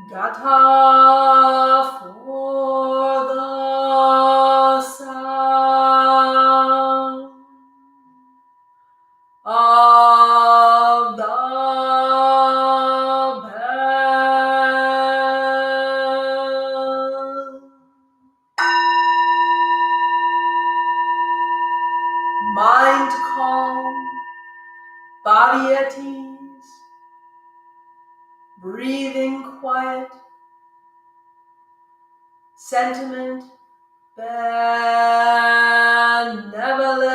Gata for the sound of the bell. Mind calm, body at ease, breathing quiet, sentiment benevolent.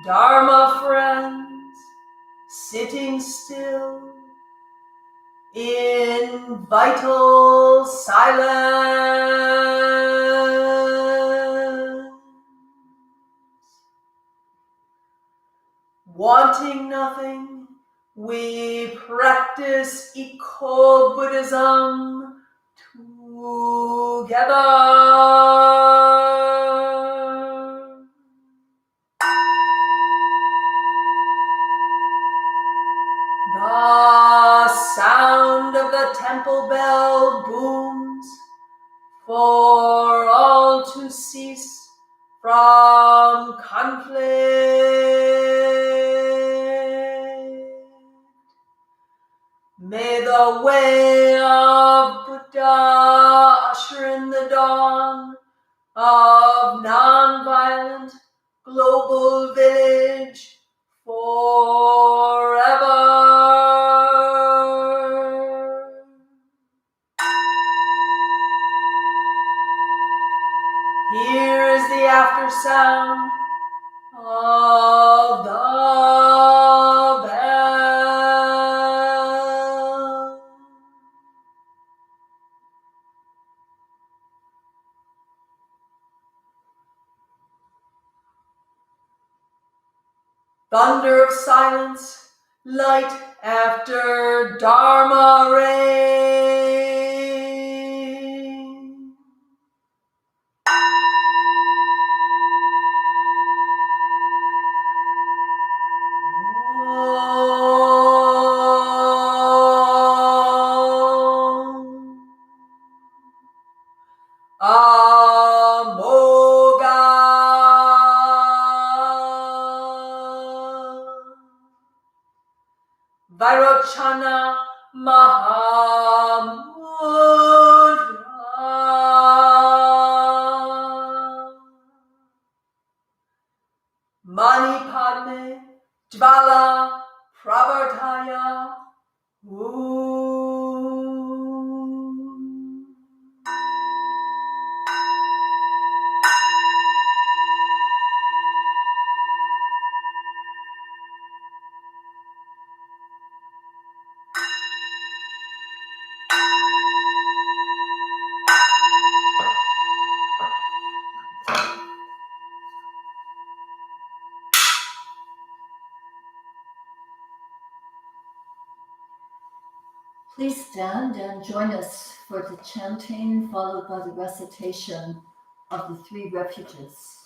Dharma friends, sitting still in vital silence, wanting nothing, we practice Eco-Buddhism together. The sound of the temple bell booms for all to cease from conflict. May the way of Buddha usher in the dawn of nonviolent global village forever. Here is the after sound of the bell. Thunder of silence, light after Dharma rain. Amoga. Vairochana Mahamudra. Mani Padme Jvala Pravartaya. Please stand and join us for the chanting, followed by the recitation of the three refuges.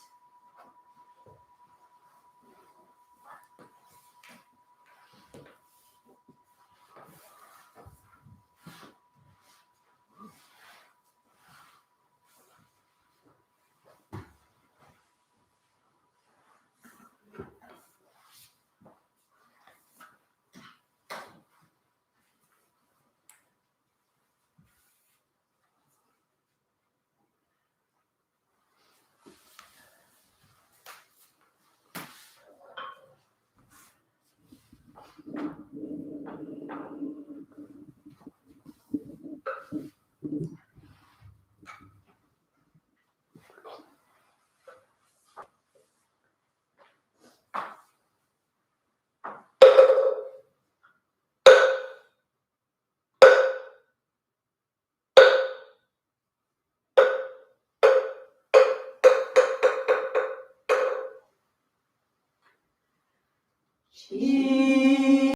Isin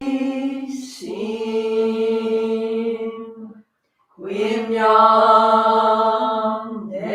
Quimyam Ne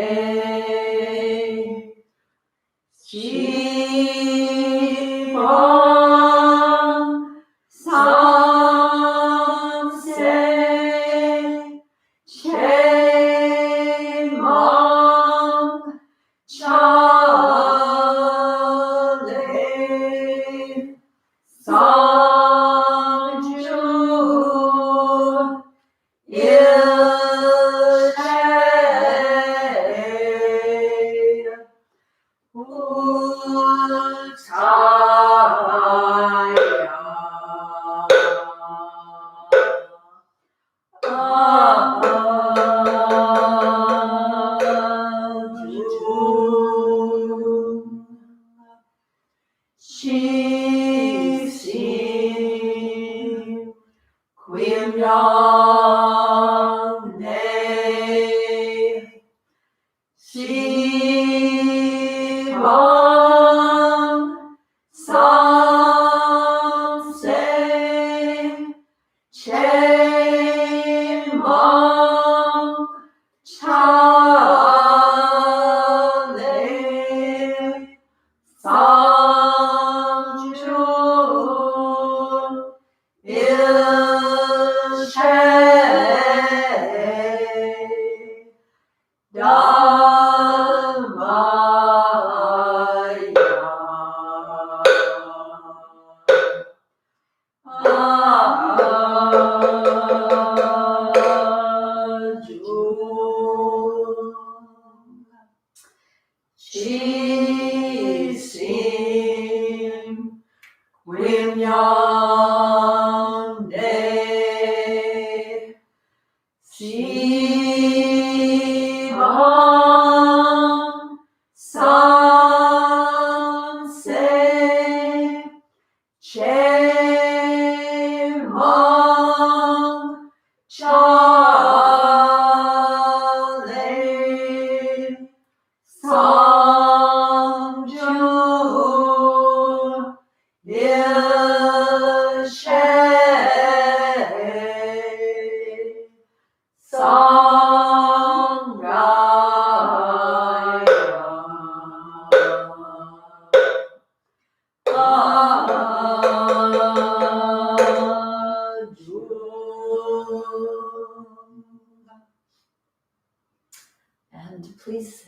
And please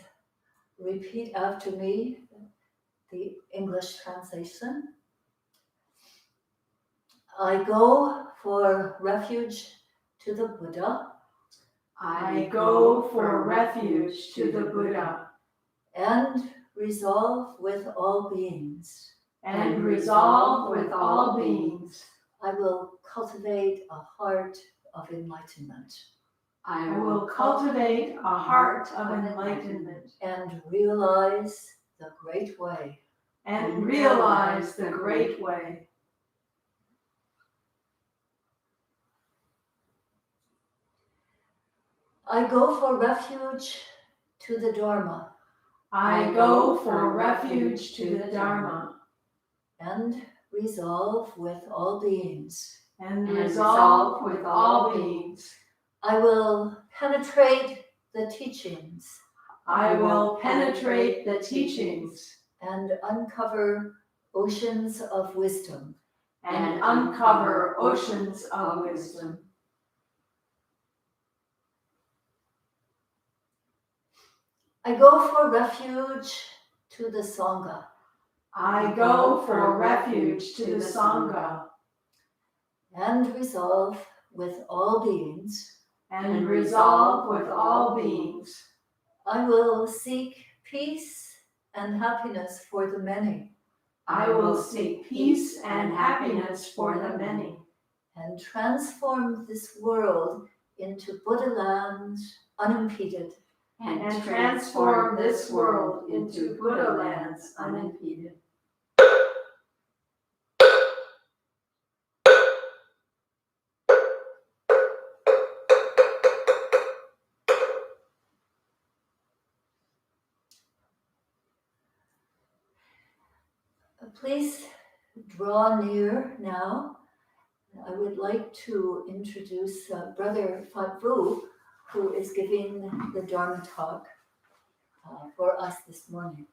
repeat after me the English translation. I go for refuge to the Buddha. I go for refuge to the Buddha And resolve with all beings. and resolve with all beings. I will cultivate a heart of enlightenment I will cultivate a heart of enlightenment and realize the great way. and realize the great way. I go for refuge to the Dharma I go for refuge to the Dharma and resolve with all beings. and resolve with all beings. I will penetrate the teachings I will penetrate the teachings and uncover oceans of wisdom. and uncover oceans of wisdom. I go for refuge to the Sangha I go for refuge to the Sangha and resolve with all beings. and resolve with all beings. I will seek peace and happiness for the many I will seek peace and happiness for the many and transform this world into Buddha land unimpeded. and transform this world into Buddha lands unimpeded. Please draw near now. I would like to introduce Brother Phat Vu, who is giving the Dharma talk for us this morning.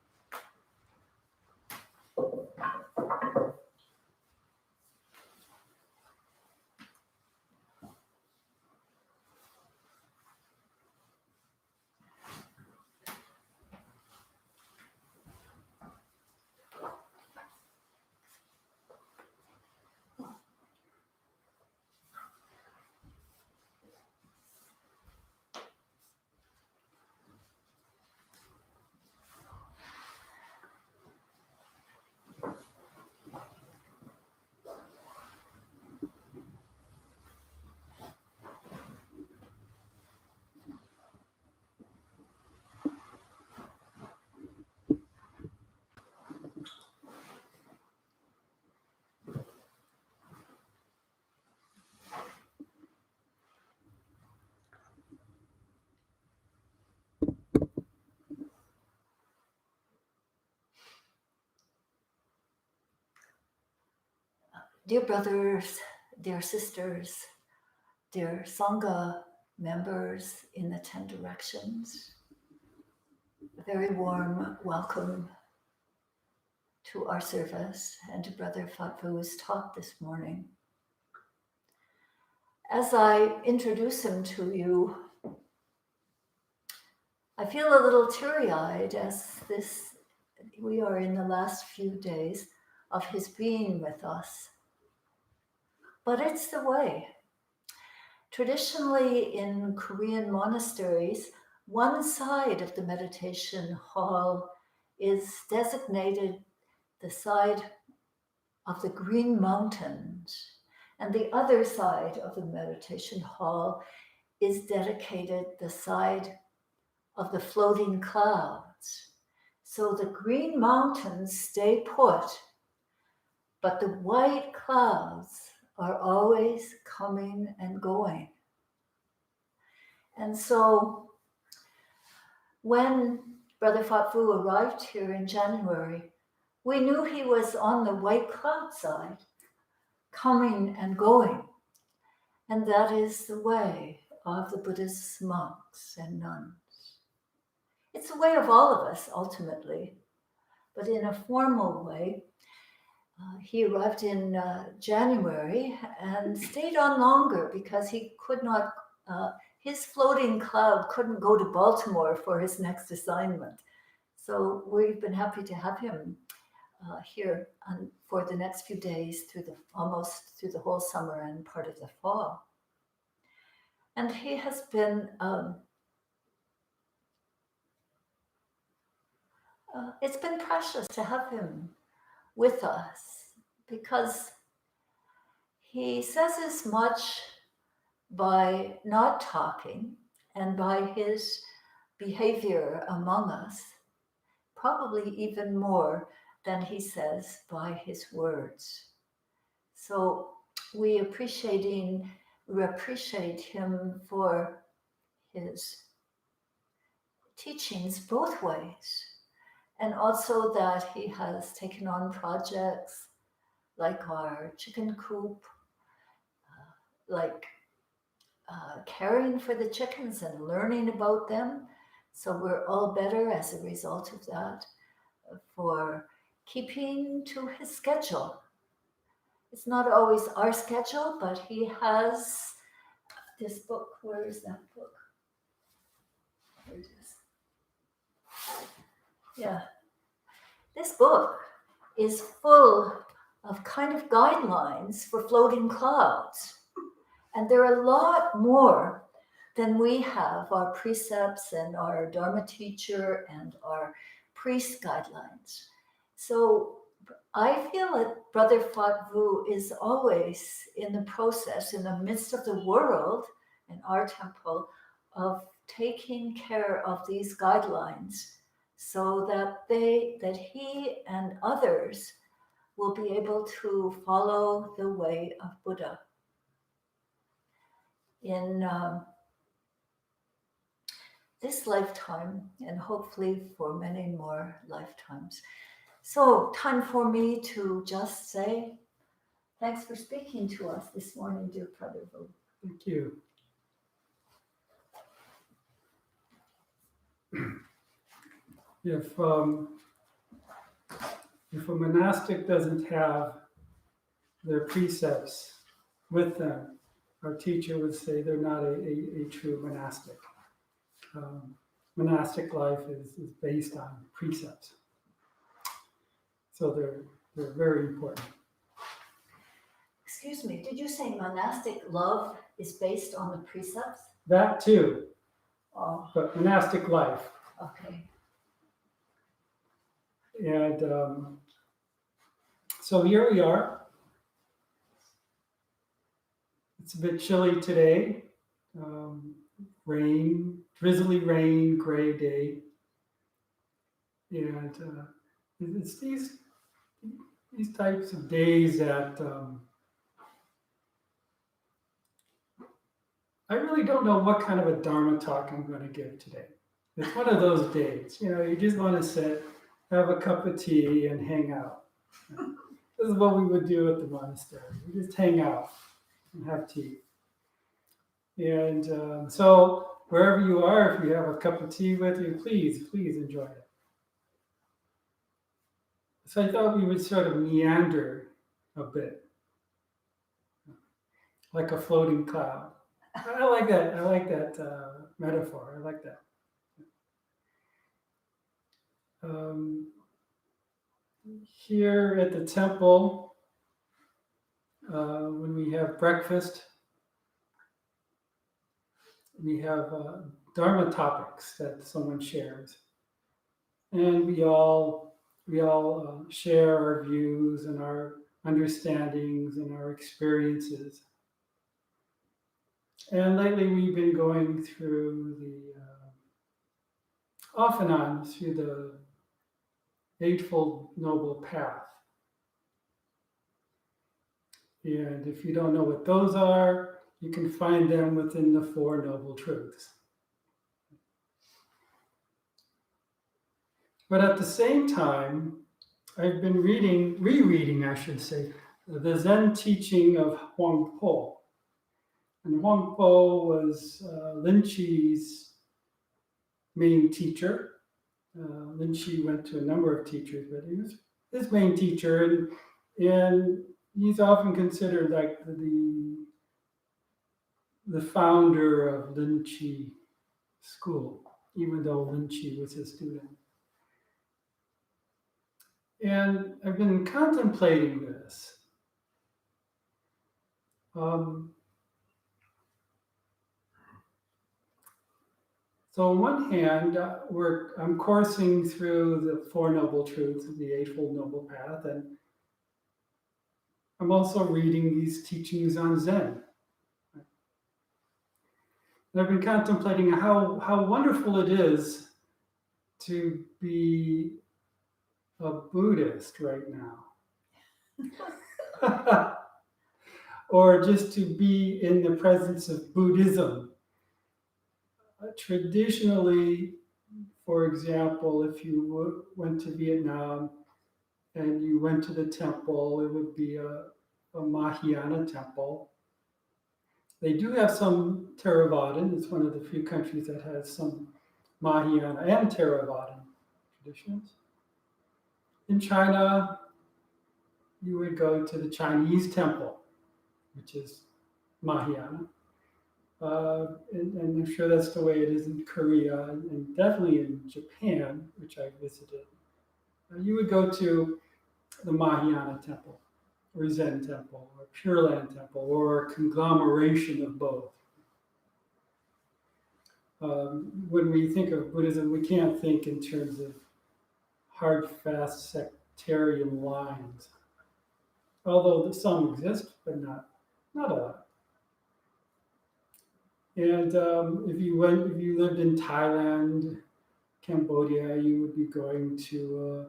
Dear brothers, dear sisters, dear Sangha members in the 10 directions, a very warm welcome to our service and to Brother Fatvu's talk this morning. As I introduce him to you, I feel a little teary-eyed as we are in the last few days of his being with us. But it's the way. Traditionally in Korean monasteries, one side of the meditation hall is designated the side of the Green Mountains, and the other side of the meditation hall is dedicated the side of the floating clouds. So the Green Mountains stay put, but the white clouds are always coming and going. And so when Brother Fatvu arrived here in January, we knew he was on the white cloud side, coming and going. And that is the way of the Buddhist monks and nuns. It's the way of all of us, ultimately, but in a formal way. He arrived in January and stayed on longer because he could not, his floating cloud couldn't go to Baltimore for his next assignment. So we've been happy to have him here for the next few days almost through the whole summer and part of the fall. And he has been, it's been precious to have him with us because he says as much by not talking and by his behavior among us, probably even more than he says by his words. So we appreciate him for his teachings both ways, and also that he has taken on projects like our chicken coop, caring for the chickens and learning about them. So we're all better as a result of that, for keeping to his schedule. It's not always our schedule, but he has this book. Where is that book? Here it is. Yeah. This book is full of kind of guidelines for floating clouds. And there are a lot more than we have, our precepts and our Dharma teacher and our priest guidelines. So I feel that Brother Fatvu is always in the process, in the midst of the world, in our temple, of taking care of these guidelines so that he and others will be able to follow the way of Buddha. In this lifetime, and hopefully for many more lifetimes. So, time for me to just say, thanks for speaking to us this morning, dear Brother Vu. Thank you. If a monastic doesn't have their precepts with them, our teacher would say they're not a true monastic. Monastic life is based on precepts. So they're very important. Excuse me, did you say monastic love is based on the precepts? That too, Oh, but monastic life. okay. And so here we are. It's a bit chilly today. Rain, drizzly rain, gray day. And it's these types of days that I really don't know what kind of a Dharma talk I'm going to give today. It's one of those days, you just want to sit, have a cup of tea, and hang out. This is what we would do at the monastery. We just hang out and have tea. And so wherever you are, if you have a cup of tea with you, please enjoy it. So I thought we would sort of meander a bit, like a floating cloud. I like that. I like that metaphor. I like that. Here at the temple, when we have breakfast, we have Dharma topics that someone shares, and we all share our views and our understandings and our experiences. And lately, we've been going through off and on through the Eightfold Noble Path. And if you don't know what those are, you can find them within the Four Noble Truths. But at the same time, I've been rereading, I should say, the Zen teaching of Huang Po. And Huang Po was Lin Chi's main teacher. Lin Chi went to a number of teachers, but he was his main teacher, and he's often considered like the founder of Lin Chi school, even though Lin Chi was his student. And I've been contemplating this. So on one hand, I'm coursing through the Four Noble Truths of the Eightfold Noble Path, and I'm also reading these teachings on Zen. And I've been contemplating how wonderful it is to be a Buddhist right now. Or just to be in the presence of Buddhism. Traditionally, for example, if you went to Vietnam and you went to the temple, it would be a Mahayana temple. They do have some Theravadan. It's one of the few countries that has some Mahayana and Theravadan traditions. In China, you would go to the Chinese temple, which is Mahayana. And I'm sure that's the way it is in Korea, and definitely in Japan, which I visited. You would go to the Mahayana temple, or Zen temple, or Pure Land temple, or a conglomeration of both. When we think of Buddhism, we can't think in terms of hard, fast sectarian lines, although some exist, but not a lot. And if you lived in Thailand, Cambodia, you would be going to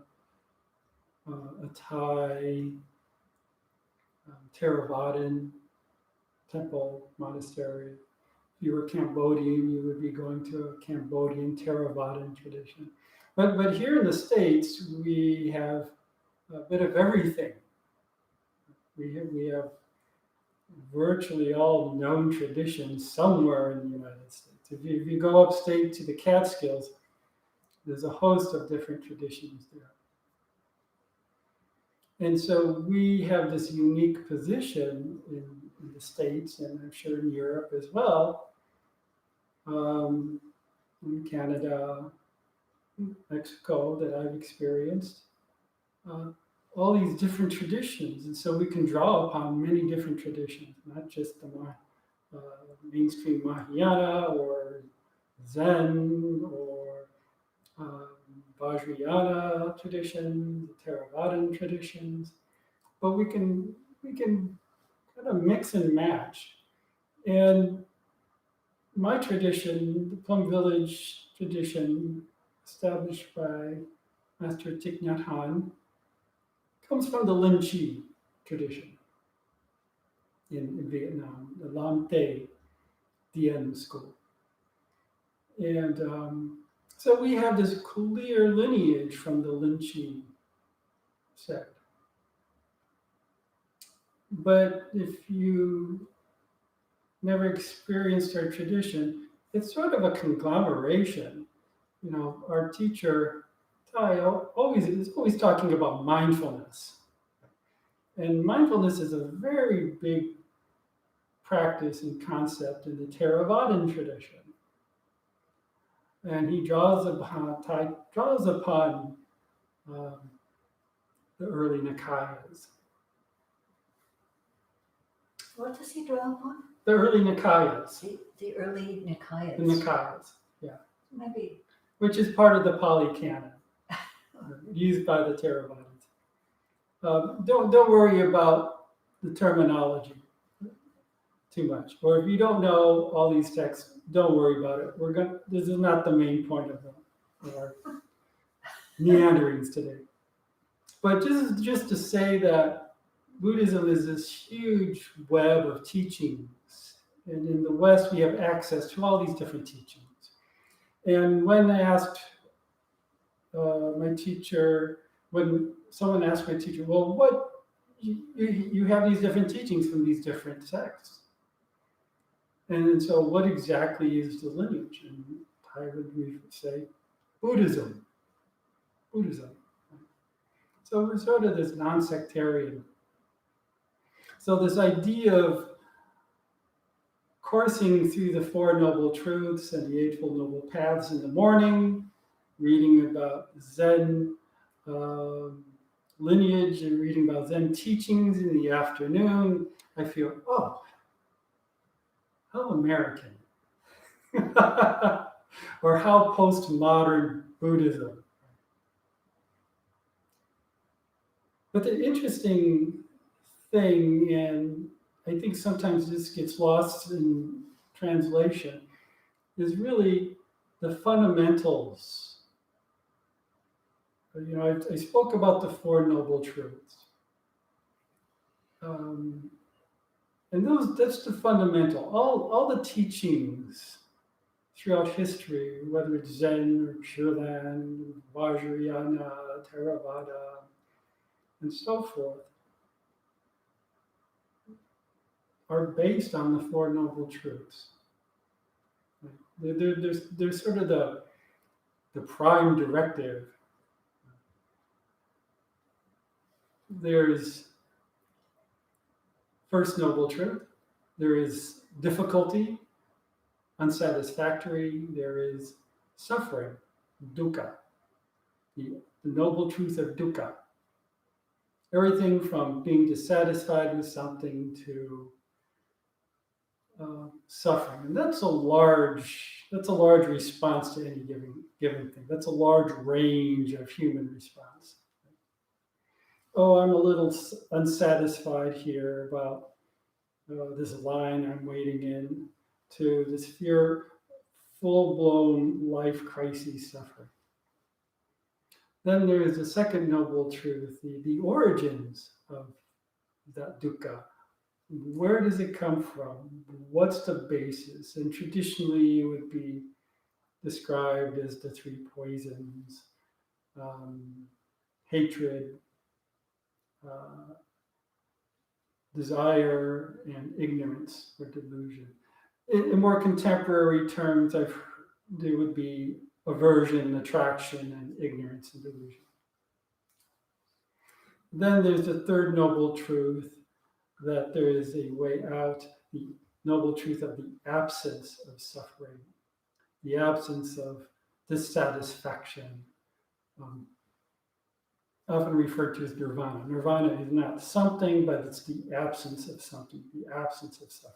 a Thai Theravadan temple monastery. If you were Cambodian, you would be going to a Cambodian Theravadan tradition. But here in the States, we have a bit of everything. We have virtually all known traditions somewhere in the United States. If you go upstate to the Catskills, there's a host of different traditions there. And so we have this unique position in the States, and I'm sure in Europe as well, in Canada, Mexico, that I've experienced. All these different traditions, and so we can draw upon many different traditions, not just the mainstream Mahayana or Zen or Vajrayana traditions, Theravadan traditions, but we can kind of mix and match. And my tradition, the Plum Village tradition, established by Master Thich Nhat Hanh, comes from the Lin Chi tradition in Vietnam, the Lam Tê Dien school. And so we have this clear lineage from the Lin Chi sect. But if you never experienced our tradition, it's sort of a conglomeration. You know, our teacher, Tai, is always talking about mindfulness. And mindfulness is a very big practice and concept in the Theravadan tradition. And he draws upon the early Nikayas. What does he draw upon? The early Nikayas. The early Nikayas. The Nikayas, yeah. Maybe. Which is part of the Pali Canon, used by the Theravadins. Don't worry about the terminology too much. Or if you don't know all these texts, don't worry about it. This is not the main point of our meanderings today. But just to say that Buddhism is this huge web of teachings. And in the West, we have access to all these different teachings. And when I asked my teacher, when someone asked my teacher, well, what, you have these different teachings from these different texts. And so what exactly is the lineage? And I would say, Buddhism. So we're sort of this non-sectarian. So this idea of coursing through the Four Noble Truths and the Eightfold Noble Paths in the morning, reading about Zen lineage and reading about Zen teachings in the afternoon, I feel, oh, how American. Or how postmodern Buddhism. But the interesting thing, and I think sometimes this gets lost in translation, is really the fundamentals. You know, I spoke about the Four Noble Truths. And that's the fundamental. All the teachings throughout history, whether it's Zen or Pure Land, Vajrayana, Theravada, and so forth, are based on the Four Noble Truths. They're sort of the prime directive. There's First Noble Truth. There is difficulty, unsatisfactory. There is suffering, dukkha, the noble truth of dukkha. Everything from being dissatisfied with something to suffering, and that's a large response to any given thing. That's a large range of human response. Oh, I'm a little unsatisfied here about this line I'm waiting in, to this fear, full-blown life crisis suffering. Then there is the second noble truth, the origins of that dukkha. Where does it come from? What's the basis? And traditionally, it would be described as the three poisons: hatred, desire, and ignorance or delusion. In more contemporary terms, there would be aversion, attraction, and ignorance and delusion. Then there's the third noble truth, that there is a way out, the noble truth of the absence of suffering, the absence of dissatisfaction, often referred to as nirvana. Nirvana is not something, but it's the absence of something, the absence of suffering.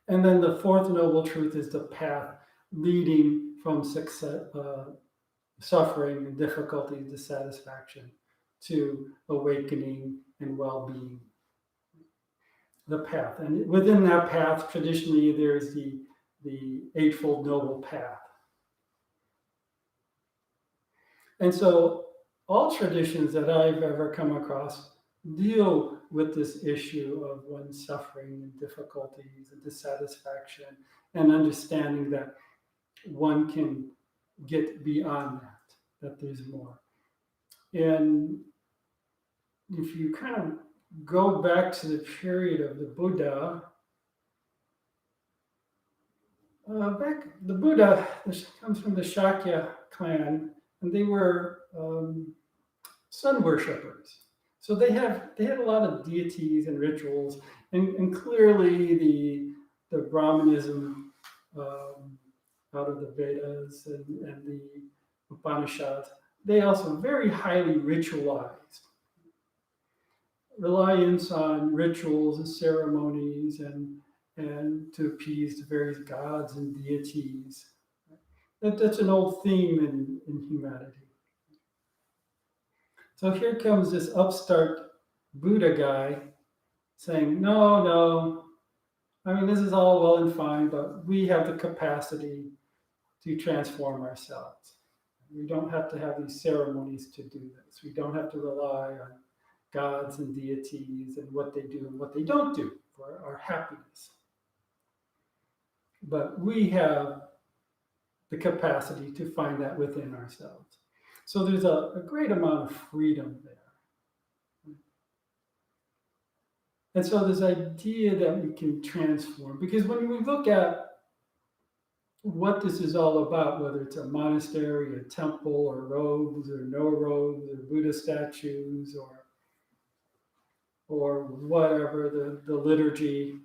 And then the fourth noble truth is the path leading from suffering and difficulty, dissatisfaction, to awakening and well-being. The path. And within that path, traditionally, there's the Eightfold Noble Path. And so all traditions that I've ever come across deal with this issue of one's suffering and difficulties and dissatisfaction, and understanding that one can get beyond that there's more. And if you kind of go back to the period of the Buddha, the Buddha this comes from the Shakya clan, and they were sun worshippers. So they had a lot of deities and rituals, and clearly the Brahmanism out of the Vedas and the Upanishads, they also very highly ritualized, reliance on rituals and ceremonies and to appease the various gods and deities. That's an old theme in humanity. So here comes this upstart Buddha guy saying, no, I mean, this is all well and fine, but we have the capacity to transform ourselves. We don't have to have these ceremonies to do this. We don't have to rely on gods and deities and what they do and what they don't do for our happiness. But we have the capacity to find that within ourselves. So there's a great amount of freedom there. And so this idea that we can transform, because when we look at what this is all about, whether it's a monastery, a temple, or robes, or no robes, or Buddha statues, or whatever, the liturgy,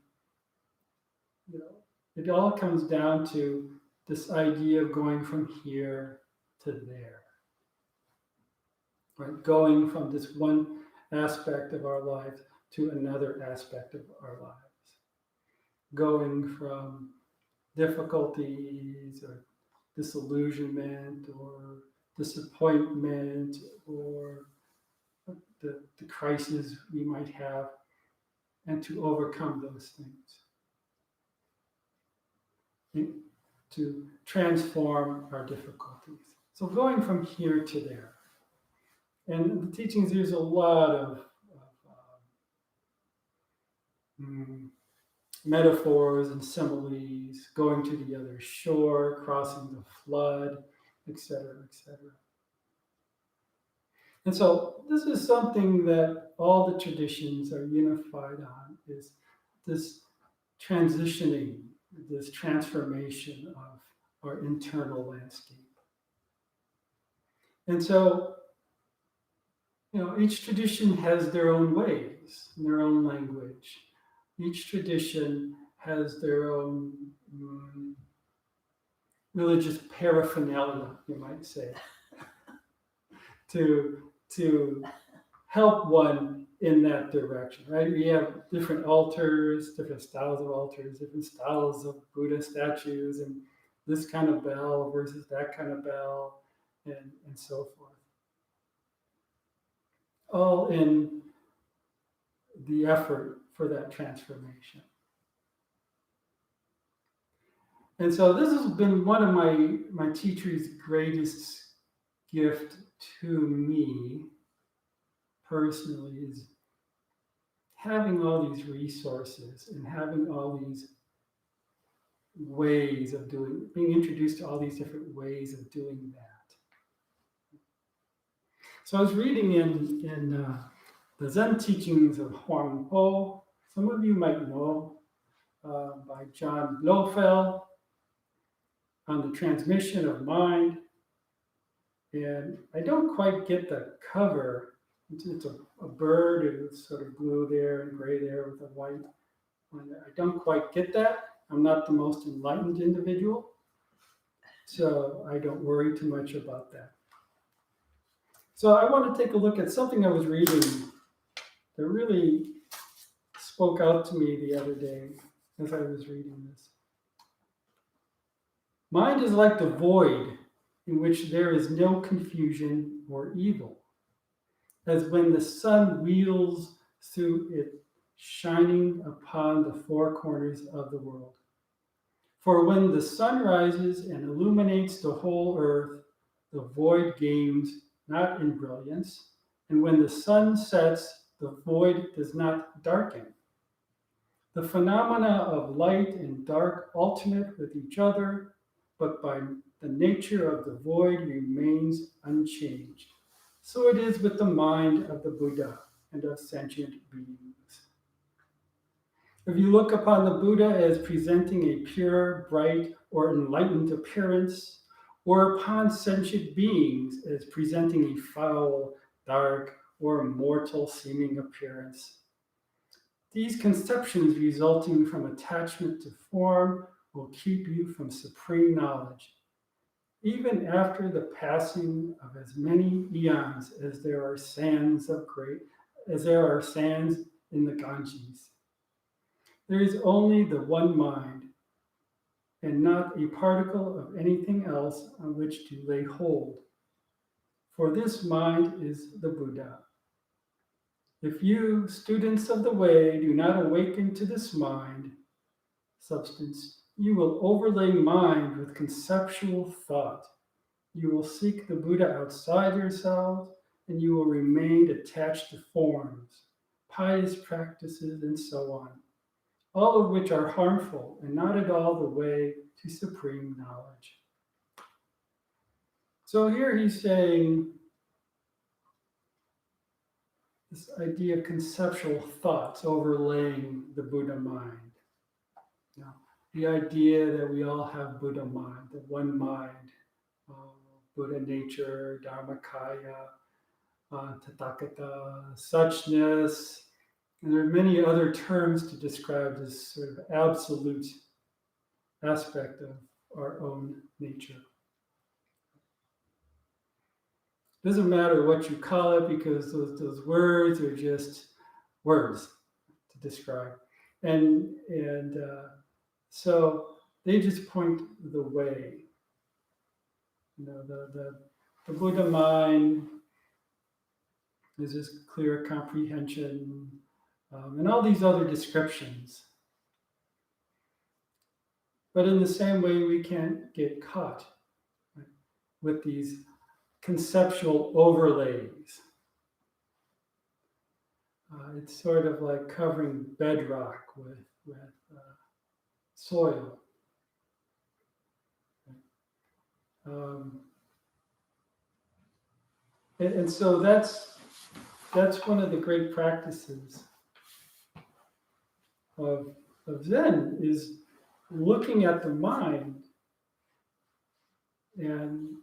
it all comes down to this idea of going from here to there. Right? Going from this one aspect of our life to another aspect of our lives. Going from difficulties or disillusionment or disappointment or the crises we might have, and to overcome those things, to transform our difficulties. So going from here to there. And the teachings, there's a lot of metaphors and similes, going to the other shore, crossing the flood, etc., etc. And so this is something that all the traditions are unified on, is this transitioning, this transformation of our internal landscape. And so, each tradition has their own ways, their own language. Each tradition has their own religious paraphernalia, you might say, to help one in that direction, right? We have different altars, different styles of altars, different styles of Buddha statues, and this kind of bell versus that kind of bell, and so forth. All in the effort for that transformation. And so this has been one of my teacher's greatest gift to me personally, is having all these resources and having all these ways of being introduced to all these different ways of doing that. So I was reading in the Zen teachings of Huang Po. Some of you might know by John Blofeld on the transmission of mind. And I don't quite get the cover. It's a bird, and it's sort of blue there and gray there with a white. I don't quite get that. I'm not the most enlightened individual, so I don't worry too much about that. So I want to take a look at something I was reading that really spoke out to me the other day as I was reading this. Mind is like the void in which there is no confusion or evil, as when the sun wheels through it, shining upon the four corners of the world. For when the sun rises and illuminates the whole earth, the void gains not in brilliance, and when the sun sets, the void does not darken. The phenomena of light and dark alternate with each other, but by the nature of the void remains unchanged. So it is with the mind of the Buddha. and of sentient beings. If you look upon the Buddha as presenting a pure, bright, or enlightened appearance, or upon sentient beings as presenting a foul, dark, or mortal seeming appearance, these conceptions resulting from attachment to form will keep you from supreme knowledge, even after the passing of as many eons as there are sands in the Ganges. There is only the one mind, and not a particle of anything else on which to lay hold. For this mind is the Buddha. If you, students of the way, do not awaken to this mind, substance, you will overlay mind with conceptual thought. You will seek the Buddha outside yourselves, and you will remain attached to forms, pious practices, and so on, all of which are harmful and not at all the way to supreme knowledge. So here he's saying this idea of conceptual thoughts overlaying the Buddha mind. Now, the idea that we all have Buddha mind, the one mind, Buddha nature, Dharmakaya, Tathagata, suchness, and there are many other terms to describe this sort of absolute aspect of our own nature. Doesn't matter what you call it, because those words are just words to describe. And so they just point the way. You know, the Buddha mind is this clear comprehension, and all these other descriptions. But in the same way, we can't get caught, right, with these conceptual overlays. It's sort of like covering bedrock with soil. And so that's one of the great practices of Zen, is looking at the mind and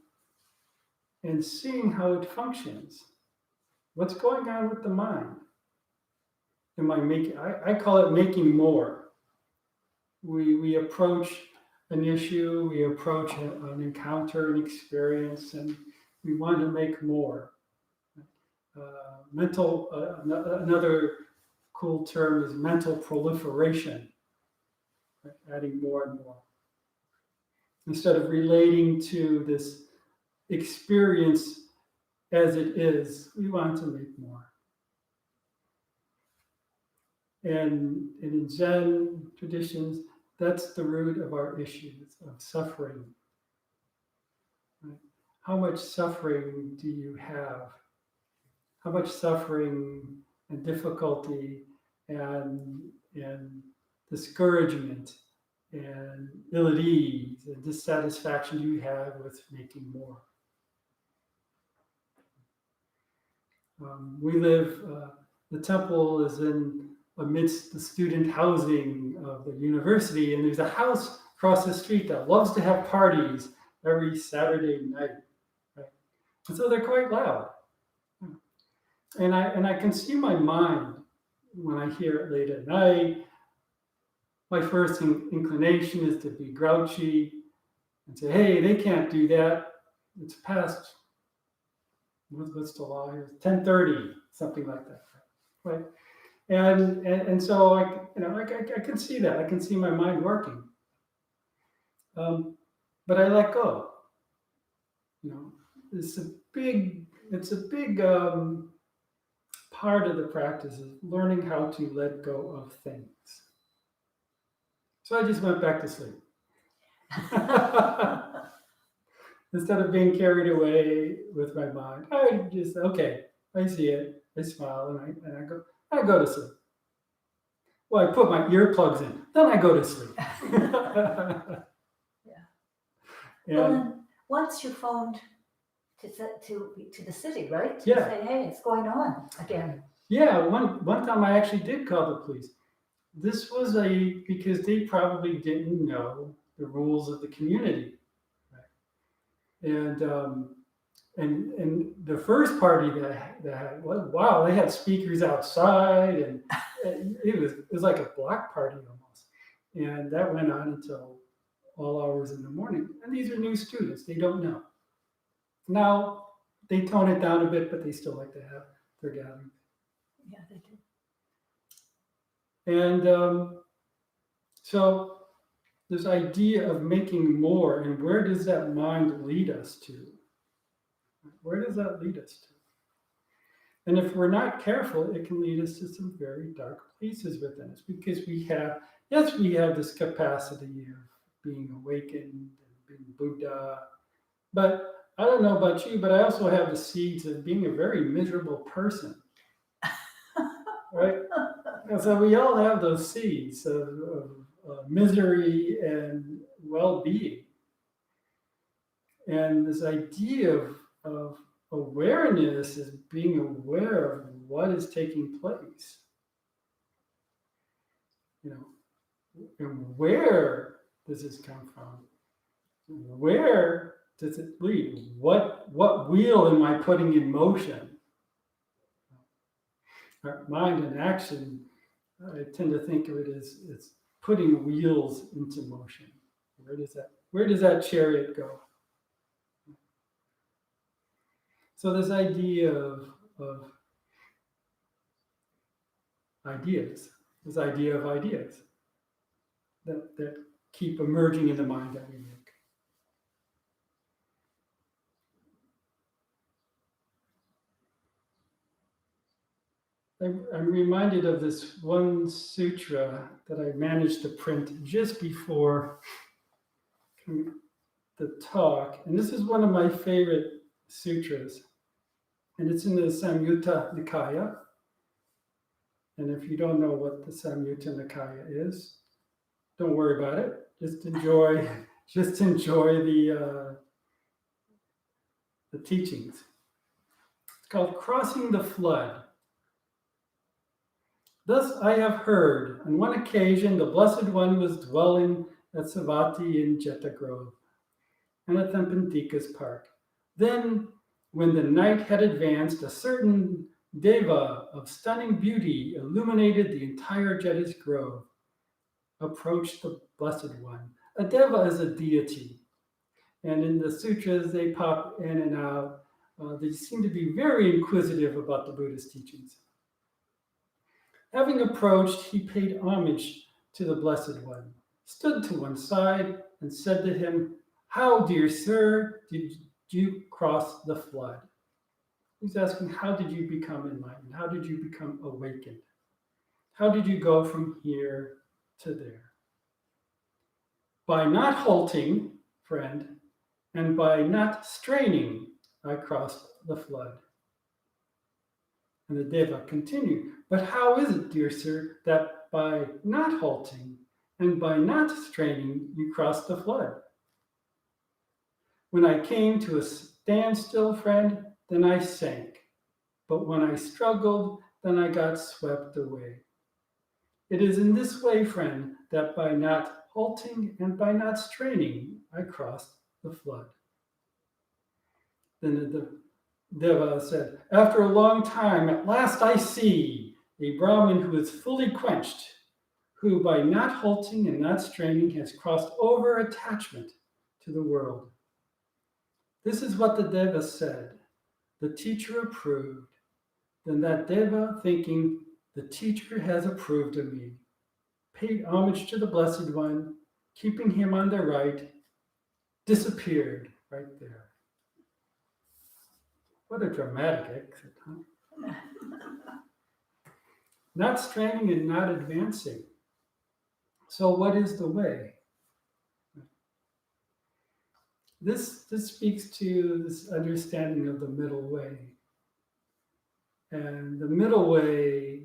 seeing how it functions. What's going on with the mind? Am I making? I call it making more. We approach an issue, we approach an encounter, an experience, and we want to make more. Another cool term is mental proliferation, right? Adding more and more. Instead of relating to this experience as it is, we want to make more. And in Zen traditions, that's the root of our issues of suffering. Right? How much suffering do you have? How much suffering and difficulty and discouragement and ill at ease and dissatisfaction do you have with making more? We live, the temple is amidst the student housing of the university, and there's a house across the street that loves to have parties every Saturday night, right? And so they're quite loud. And I can see my mind when I hear it late at night. My first inclination is to be grouchy and say, hey, they can't do that. It's past, what's the law here? 10:30, something like that, right? And so I can see that. I can see my mind working. But I let go. You know, it's a big part of the practice is learning how to let go of things. So I just went back to sleep. Instead of being carried away with my mind, I just, okay, I see it, I smile, and I go to sleep. Well, I put my earplugs in, then I go to sleep. Well, then, once you phoned to the city, right? To Yeah. say, hey, it's going on again. Yeah, one time I actually did call the police. This was because they probably didn't know the rules of the community, right? And the first party that was, wow, they had speakers outside, and it was like a block party almost, and that went on until all hours in the morning. And these are new students; they don't know. Now they tone it down a bit, but they still like to have their gatherings. Yeah, they do. And so this idea of making more, and where does that mind lead us to? Where does that lead us to? And if we're not careful, it can lead us to some very dark places within us, because we have this capacity of being awakened and being Buddha. But I don't know about you, but I also have the seeds of being a very miserable person. Right? And so we all have those seeds of misery and well-being. And this idea of awareness is being aware of what is taking place. You know, and where does this come from? Where does it lead? What wheel am I putting in motion? Our mind and action, I tend to think of it as it's putting wheels into motion. Where does that chariot go? So this idea of ideas, that keep emerging in the mind that we make. I'm reminded of this one sutra that I managed to print just before the talk. And this is one of my favorite sutras. And it's in the Samyutta Nikaya. And if you don't know what the Samyutta Nikaya is, don't worry about it. Just enjoy the teachings. It's called Crossing the Flood. Thus I have heard, on one occasion the Blessed One was dwelling at Savatthi in Jeta Grove, Anathapindika's park. Then, when the night had advanced, a certain Deva of stunning beauty illuminated the entire Jeta's grove, approached the Blessed One. A Deva is a deity, and in the sutras they pop in and out. They seem to be very inquisitive about the Buddha's teachings. Having approached, he paid homage to the Blessed One, stood to one side, and said to him, "How, dear sir, did you cross the flood?" He's asking, how did you become enlightened? How did you become awakened? How did you go from here to there? By not halting, friend, and by not straining, I crossed the flood. And the Deva continued, but how is it, dear sir, that by not halting and by not straining, you crossed the flood? When I came to a standstill, friend, then I sank. But when I struggled, then I got swept away. It is in this way, friend, that by not halting and by not straining, I crossed the flood. Then the Deva said, after a long time, at last I see a Brahmin who is fully quenched, who by not halting and not straining has crossed over attachment to the world. This is what the Deva said. The teacher approved. Then that Deva, thinking, the teacher has approved of me, paid homage to the Blessed One, keeping him on the right, disappeared right there. What a dramatic exit, huh? Not straining and not advancing. So what is the way? This speaks to this understanding of the middle way. And the middle way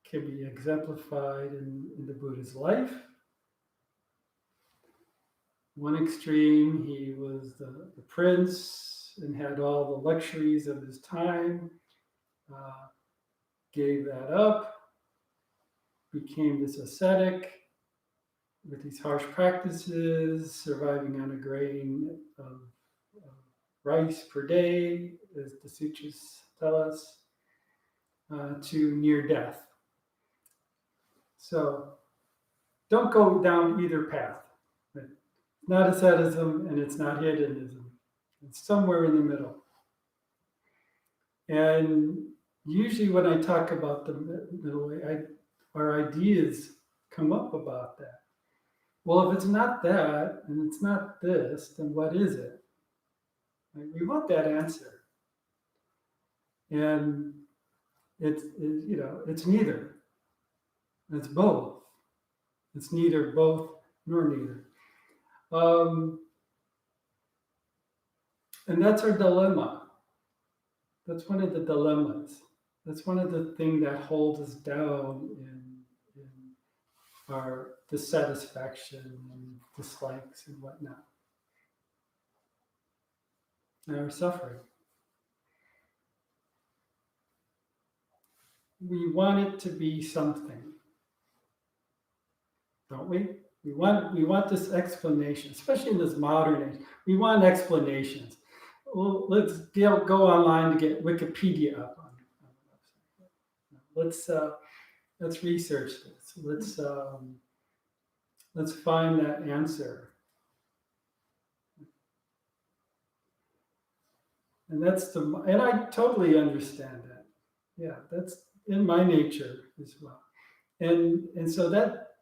can be exemplified in the Buddha's life. One extreme, he was the prince and had all the luxuries of his time. gave that up, became this ascetic with these harsh practices, surviving on a grain of rice per day, as the sutras tell us, to near death. So don't go down either path. It's not asceticism and it's not hedonism. It's somewhere in the middle. And usually when I talk about the middle way, our ideas come up about that. Well, if it's not that and it's not this, then what is it? Like, we want that answer. And it's neither. It's both. It's neither both nor neither. And that's our dilemma. That's one of the dilemmas. That's one of the things that holds us down in our dissatisfaction and dislikes and whatnot. And our suffering. We want it to be something, don't we? We want this explanation, especially in this modern age. We want explanations. Well, let's go online to get Wikipedia up on the website. Let's research this. Let's find that answer. And I totally understand that. Yeah, that's in my nature as well. And so that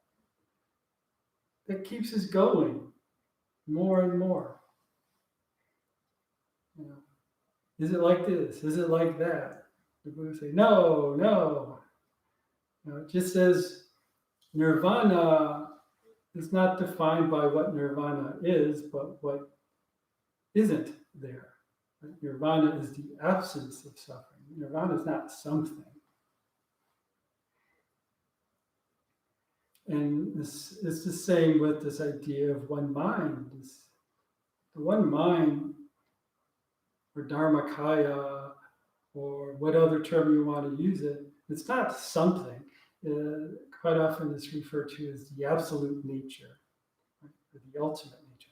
keeps us going more and more. You know, is it like this? Is it like that? The Buddha say, no. You know, it just says nirvana is not defined by what nirvana is, but what isn't there. Nirvana is the absence of suffering. Nirvana is not something. And it's the same with this idea of one mind. The one mind, or Dharmakaya, or what other term you want to use it, it's not something. Quite often it's referred to as the absolute nature, right? Or the ultimate nature.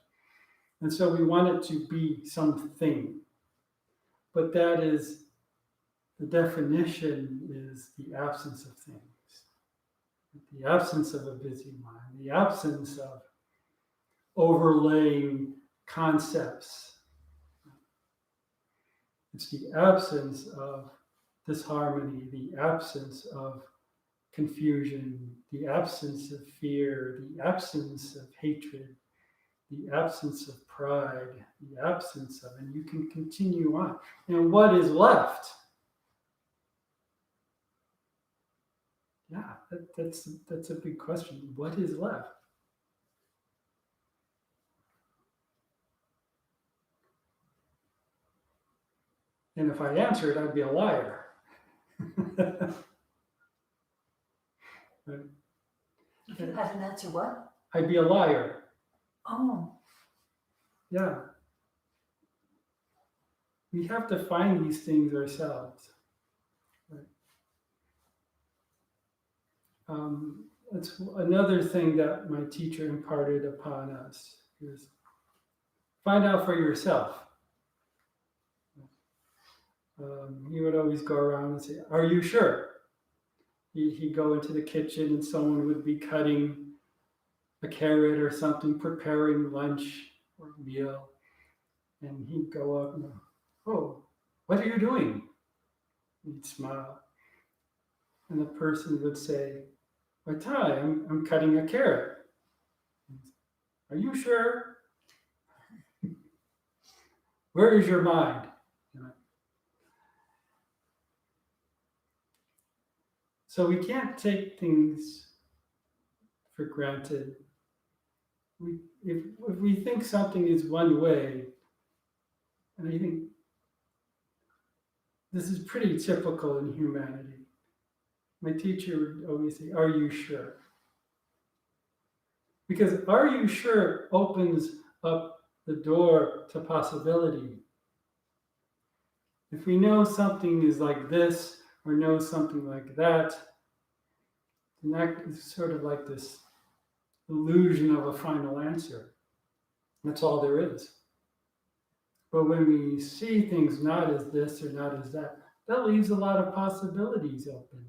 And so we want it to be something. But that is, the definition is the absence of things. The absence of a busy mind, the absence of overlaying concepts. It's the absence of disharmony, the absence of confusion, the absence of fear, the absence of hatred, the absence of pride, the absence of, and you can continue on. And what is left? Yeah, that's a big question. What is left? And if I answer it, I'd be a liar. Right? If you had an answer, what? I'd be a liar. Oh, Yeah. We have to find these things ourselves. Right? That's another thing that my teacher imparted upon us is find out for yourself. He would always go around and say, "Are you sure?" He'd go into the kitchen and someone would be cutting a carrot or something, preparing lunch or meal. And he'd go up and, "Oh, what are you doing?" He'd smile. And the person would say, "Why, Tai, I'm cutting a carrot." "Are you sure?" "Where is your mind?" So we can't take things for granted. If we think something is one way, and I think this is pretty typical in humanity. My teacher would always say, "Are you sure?" Because "are you sure" opens up the door to possibility. If we know something is like this or know something like that, and that is sort of like this illusion of a final answer. That's all there is. But when we see things not as this or not as that, that leaves a lot of possibilities open.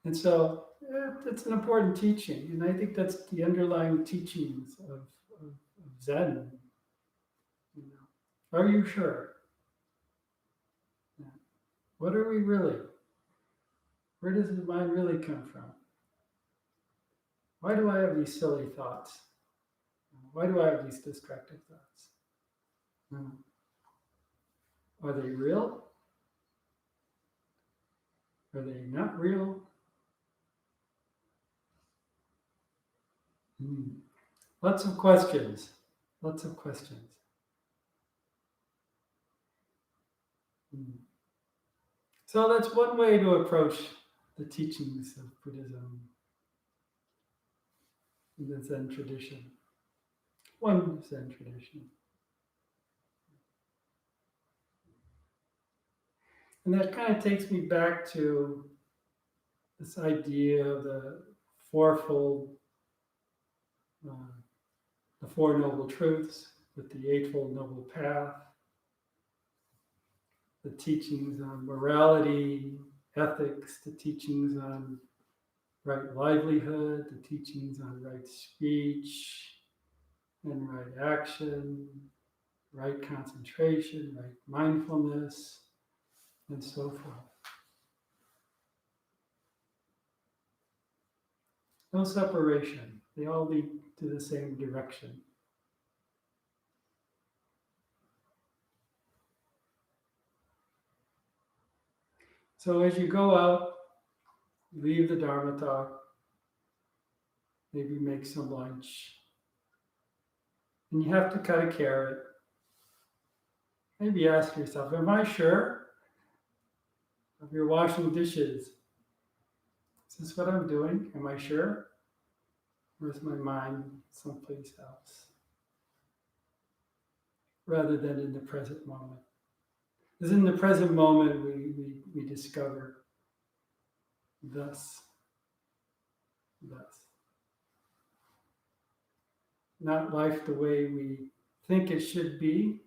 And so it's an important teaching. And I think that's the underlying teachings of Zen. You know, are you sure? Yeah. What are we really? Where does the mind really come from? Why do I have these silly thoughts? Why do I have these destructive thoughts? Are they real? Are they not real? Lots of questions. Lots of questions. So that's one way to approach the teachings of Buddhism in the Zen tradition. One Zen tradition. And that kind of takes me back to this idea of the fourfold, the Four Noble Truths with the Eightfold Noble Path, the teachings on morality, ethics, the teachings on right livelihood, the teachings on right speech and right action, right concentration, right mindfulness, and so forth. No separation. They all lead to the same direction. So as you go out, leave the Dharma talk, maybe make some lunch, and you have to cut a carrot. Maybe ask yourself, am I sure? If you're washing dishes, is this what I'm doing? Am I sure? Or is my mind someplace else? Rather than in the present moment. Because in the present moment, we discover thus. Not life the way we think it should be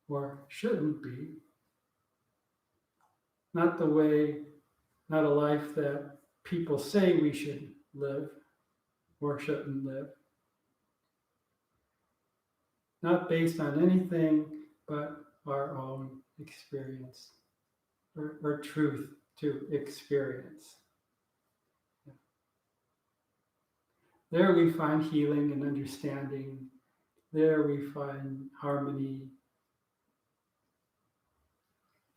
or shouldn't be. Not a life that people say we should live or shouldn't live. Not based on anything but our own experience or truth to experience. There we find healing and understanding. There we find harmony.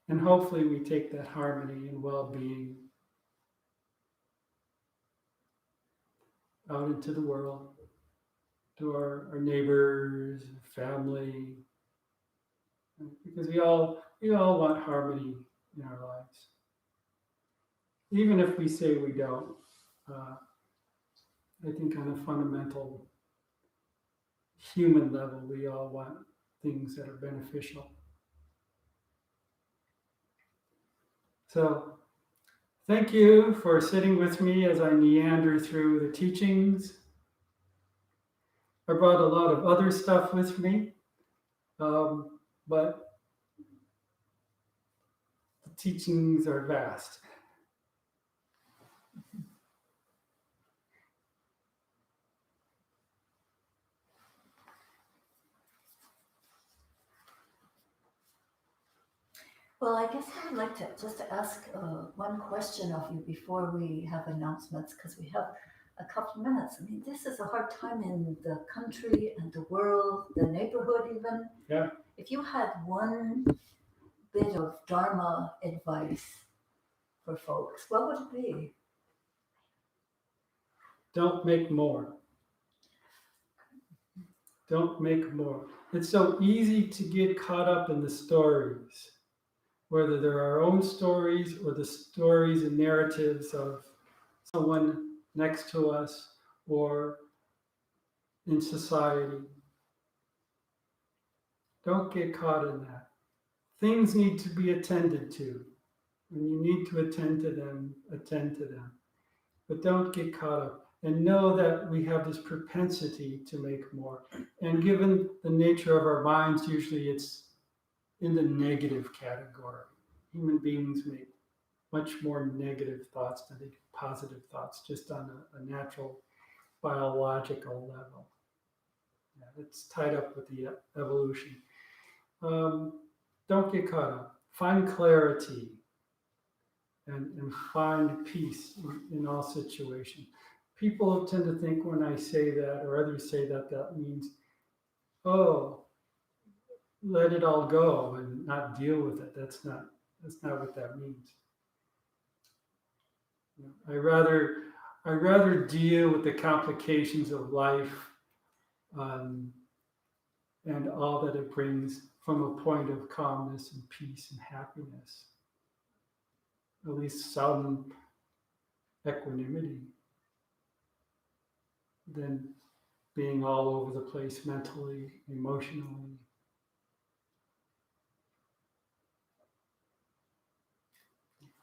And hopefully we take that harmony and well-being out into the world, to our neighbors, family, because we all want harmony in our lives. Even if we say we don't, I think on a fundamental human level, we all want things that are beneficial. So, thank you for sitting with me as I meander through the teachings. I brought a lot of other stuff with me, but the teachings are vast. Well, I guess I would like to just ask one question of you before we have announcements, because we have a couple minutes. I mean, this is a hard time in the country and the world, the neighborhood even. Yeah. If you had one bit of Dharma advice for folks, what would it be? Don't make more. Don't make more. It's so easy to get caught up in the stories, whether they're our own stories or the stories and narratives of someone next to us or in society. Don't get caught in that. Things need to be attended to. When you need to attend to them, attend to them. But don't get caught up. And know that we have this propensity to make more. And given the nature of our minds, usually it's in the negative category. Human beings make much more negative thoughts than they do positive thoughts, just on a natural biological level. Yeah, it's tied up with the evolution. Don't get caught up. Find clarity and find peace in all situations. People tend to think when I say that, or others say that, that means, oh, let it all go and not deal with it. That's not what that means. I rather deal with the complications of life and all that it brings from a point of calmness and peace and happiness. At least some equanimity, than being all over the place mentally, emotionally.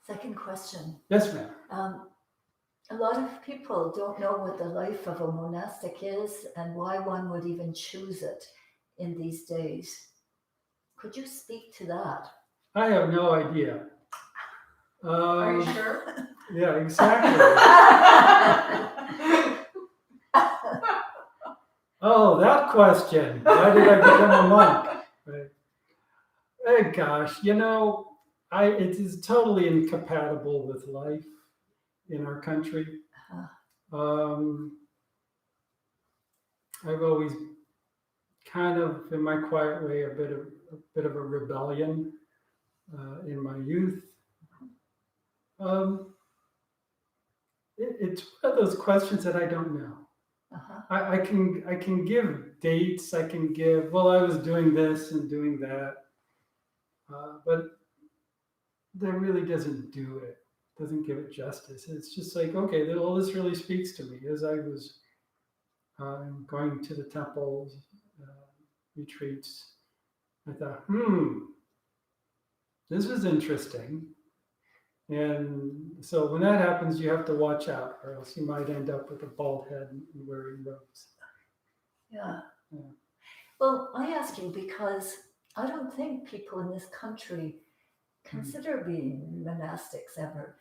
Second question. Yes, ma'am. A lot of people don't know what the life of a monastic is and why one would even choose it in these days. Could you speak to that? I have no idea. Are you sure? Yeah, exactly. Oh, that question. Why did I become a monk? Right. Hey, gosh, it is totally incompatible with life in our country. I've always kind of, in my quiet way, a bit of a rebellion in my youth. It's one of those questions that I don't know. I can give dates. I can give, well, I was doing this and doing that, but that really doesn't do it. Doesn't give it justice. It's just like, okay, well, this really speaks to me. As I was going to the temples, retreats, I thought, this is interesting. And so when that happens, you have to watch out, or else you might end up with a bald head and wearing robes. Yeah. Well, I ask you because I don't think people in this country consider being monastics ever.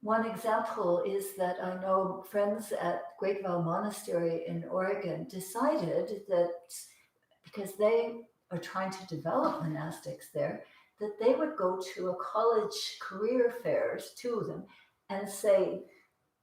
One example is that I know friends at Great Vow Monastery in Oregon decided that because they are trying to develop monastics there, that they would go to a college career fairs, two of them, and say,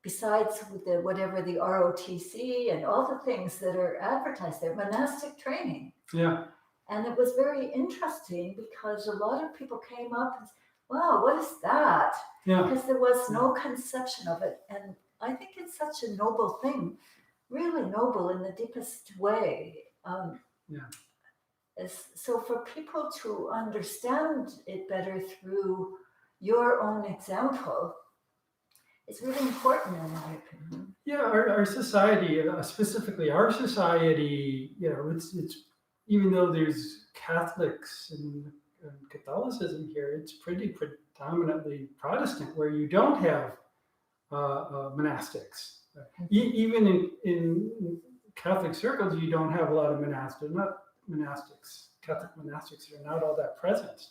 besides whatever the ROTC and all the things that are advertised there, monastic training. Yeah. And it was very interesting because a lot of people came up and said, wow, what is that? Yeah. Because there was no conception of it. And I think it's such a noble thing, really noble in the deepest way. So for people to understand it better through your own example is really important in my opinion. Yeah, our society, specifically our society, it's even though there's Catholics and Catholicism here, it's pretty predominantly Protestant, where you don't have monastics. Even in Catholic circles, you don't have a lot of monastics. Catholic monastics are not all that present.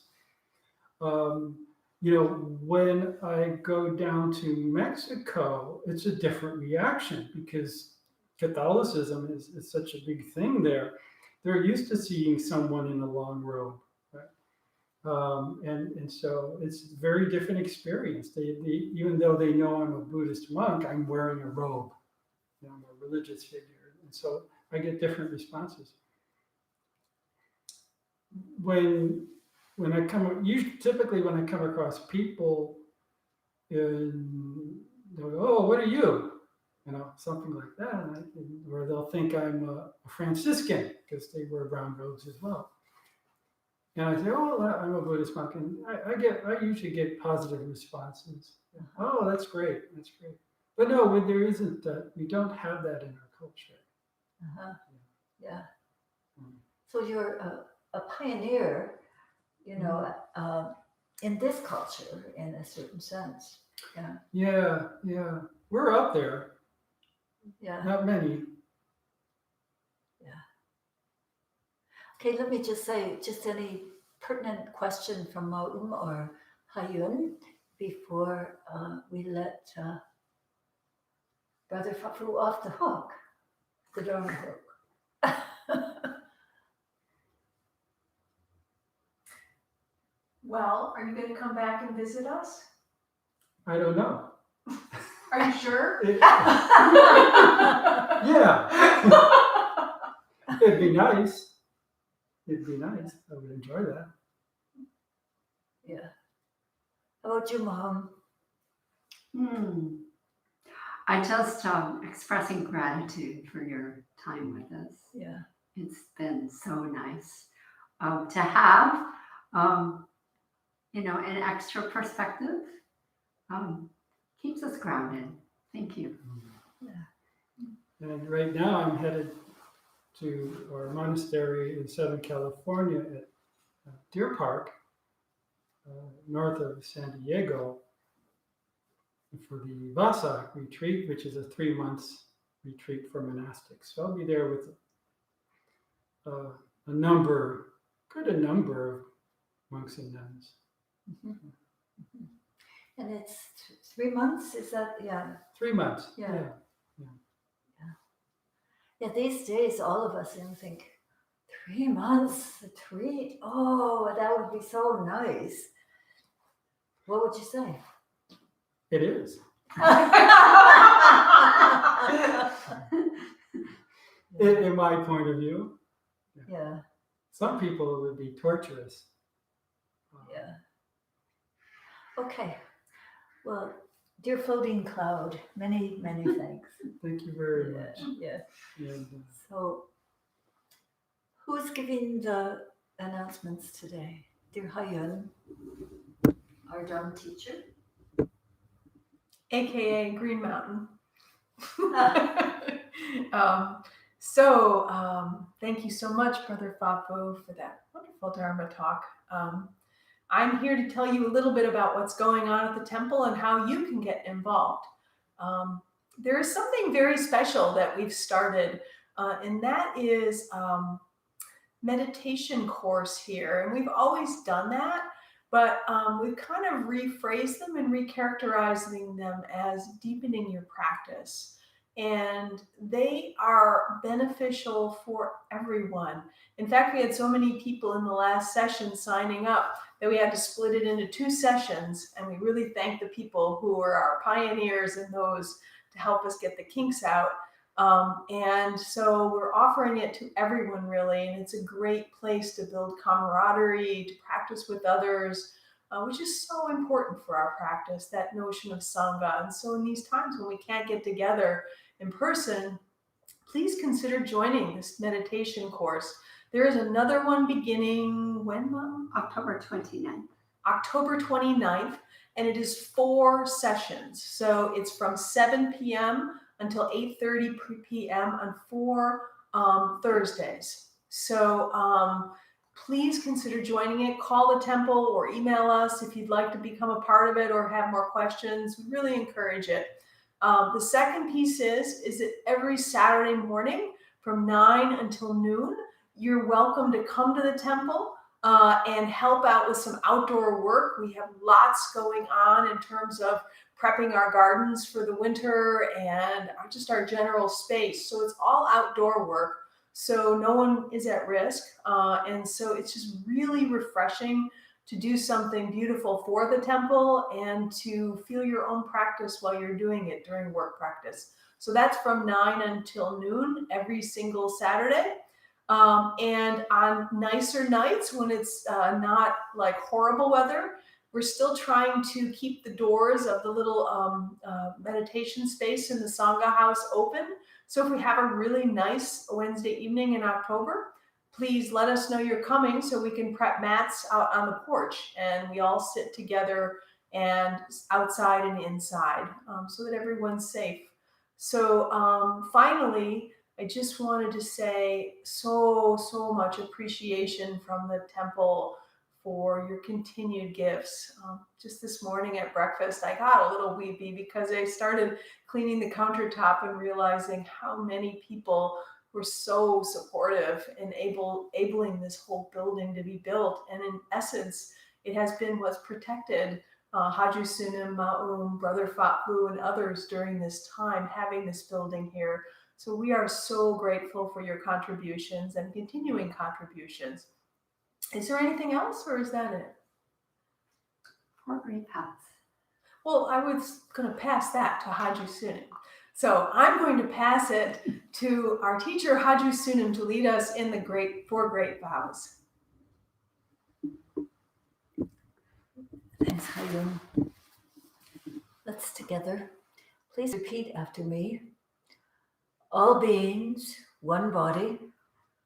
When I go down to Mexico, it's a different reaction because Catholicism is such a big thing there. They're used to seeing someone in a long robe, right? And so it's a very different experience. They even though they know I'm a Buddhist monk, I'm wearing a robe. I'm a religious figure, and so I get different responses. Typically when I come across people, they'll go, "Oh, what are you?" Something like that, or they'll think I'm a Franciscan because they wear brown robes as well. And I say, "Oh, I'm a Buddhist monk," and I usually get positive responses. Oh, that's great, that's great. But no, there isn't. We don't have that in our culture. Yeah. So you're a pioneer, you know, in this culture in a certain sense. Yeah. We're up there. Yeah. Not many. Okay, let me just say, just any pertinent question from Maum or Hayun before we let Brother Fafu off the hook, the Dharma hook. Well, are you going to come back and visit us? I don't know. Are you sure? Yeah. It'd be nice. It'd be nice. I would enjoy that. Yeah. How about you, Mom? I just expressing gratitude for your time with us. Yeah. It's been so nice to have, an extra perspective. Keeps us grounded. Thank you. And right now I'm headed to our monastery in Southern California at Deer Park, north of San Diego, for the Vasa retreat, which is a 3 months retreat for monastics. So I'll be there with a number of monks and nuns. And it's 3 months, is that, yeah. 3 months. Yeah. Yeah, these days, all of us think, 3 months retreat, oh, that would be so nice. What would you say? It is. In my point of view. Yeah. Some people it would be torturous. Yeah. Okay. Well, dear floating cloud, many, many thanks. Thank you very much. Yeah. And, So, who's giving the announcements today? Dear Hayun, our Dharma teacher. AKA Green Mountain. Thank you so much, Brother Fafu, for that wonderful Dharma talk. I'm here to tell you a little bit about what's going on at the temple and how you can get involved. There is something very special that we've started, and that is meditation course here. And we've always done that, but we've kind of rephrased them and recharacterizing them as deepening your practice. And they are beneficial for everyone. In fact, we had so many people in the last session signing up that we had to split it into 2 sessions. And we really thank the people who are our pioneers in those to help us get the kinks out. And so we're offering it to everyone, really. And it's a great place to build camaraderie, to practice with others, which is so important for our practice, that notion of Sangha. And so in these times when we can't get together in person, please consider joining this meditation course. There is another one beginning when, Mom? October 29th. October 29th, and it is 4 sessions. So it's from 7 p.m. until 8:30 p.m. on 4 Thursdays. So please consider joining it. Call the temple or email us if you'd like to become a part of it or have more questions. We really encourage it. The second piece is that every Saturday morning from 9 until noon, you're welcome to come to the temple and help out with some outdoor work. We have lots going on in terms of prepping our gardens for the winter and just our general space. So it's all outdoor work. So no one is at risk. And so it's just really refreshing to do something beautiful for the temple and to feel your own practice while you're doing it during work practice. So that's from 9 until noon every single Saturday. And on nicer nights when it's not like horrible weather, we're still trying to keep the doors of the little meditation space in the Sangha house open. So if we have a really nice Wednesday evening in October, please let us know you're coming so we can prep mats out on the porch and we all sit together and outside and inside so that everyone's safe. So finally, I just wanted to say so much appreciation from the temple for your continued gifts. Just this morning at breakfast, I got a little weepy because I started cleaning the countertop and realizing how many people were so supportive in enabling this whole building to be built. And in essence, it has been what's protected Haju Sunim, Ma'um, Brother Fatbu, and others during this time having this building here. So we are so grateful for your contributions and continuing contributions. Is there anything else, or is that it? 4 great paths. Well, I was going to pass that to Haju Sunim. So I'm going to pass it to our teacher, Haju Sunim, to lead us in the 4 great vows. Thanks, Hayun. Let's together. Please repeat after me. All beings, one body.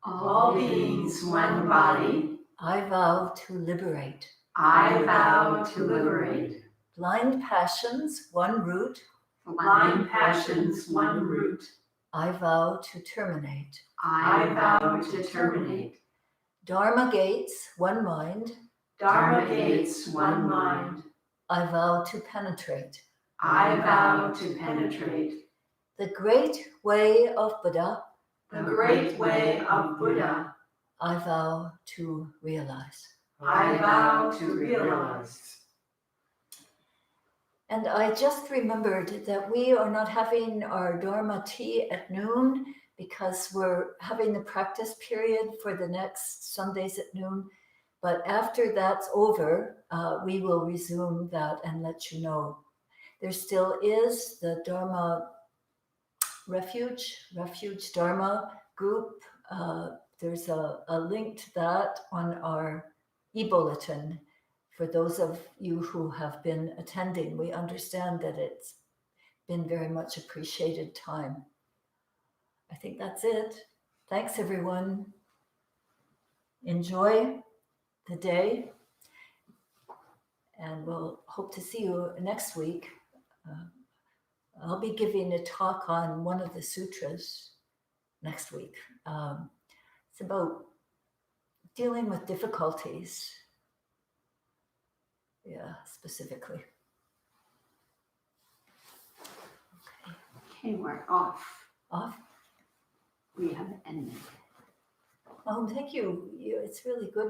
All beings, one body. I vow to liberate. I vow to liberate. Blind passions, one root. Blind passions, one root. I vow to terminate. I vow to terminate. Dharma gates, one mind. Dharma gates, one mind. I vow to penetrate. I vow to penetrate. The great way of Buddha. The great way of Buddha. I vow to realize. I vow to realize. And I just remembered that we are not having our Dharma tea at noon because we're having the practice period for the next Sundays at noon. But after that's over, we will resume that and let you know. There still is the Dharma Refuge Dharma group. There's a link to that on our e-bulletin. For those of you who have been attending, we understand that it's been very much appreciated time. I think that's it. Thanks, everyone. Enjoy the day, and we'll hope to see you next week. I'll be giving a talk on one of the sutras next week. It's about dealing with difficulties. Yeah, specifically. Okay, we're off. Off. We have ended. Oh, thank you. It's really good.